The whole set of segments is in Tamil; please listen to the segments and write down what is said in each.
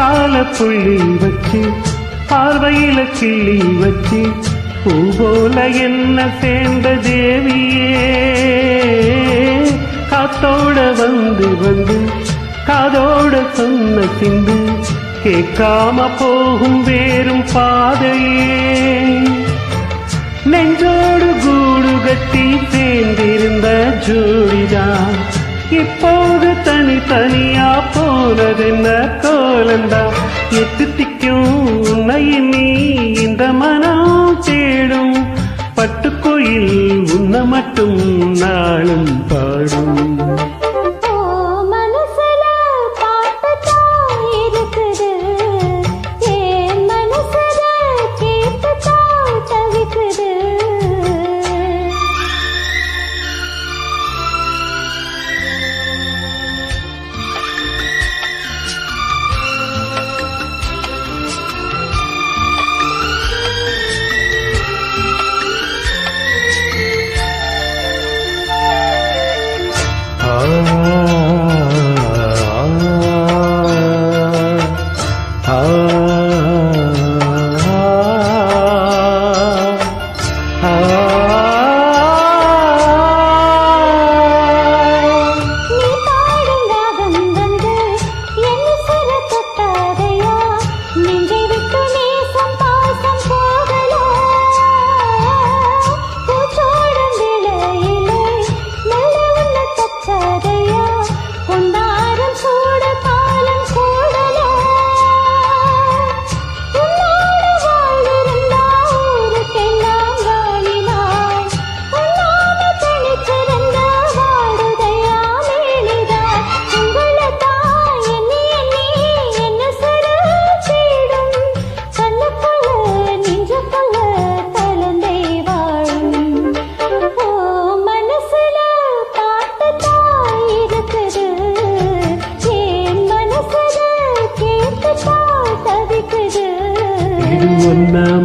கால புள்ளி வச்சு பார்வையில கிள்ளி வச்சு பூ போல என்ன சேர்ந்த தேவியே காத்தோட வந்து வந்து காதோட சொன்ன சிந்து கேட்காம போகும் வேறும் பாதையே நெஞ்சோடு கூடு கட்டி சேர்ந்திருந்த ஜோடிதான் இப்போது தனித்தனியா போனதென்ன கோலந்தா எட்டு திக்கும் உன்னை நீ இந்த மனம் தேடும் பட்டுக்கோயில் உன்னை மட்டும் நாளும் பாடும்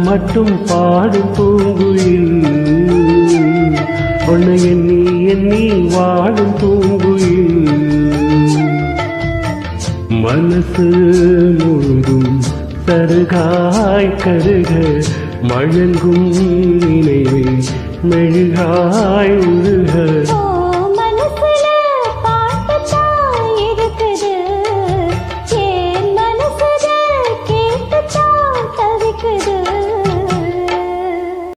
மட்டும் பாடும் பூங்குயில் உன்னை எண்ணி எண்ணி வாடும் பூங்குயில் மனசு முழுதும் சருகாய் கருக மழங்கும் நினைவை மெழுகாய் உருக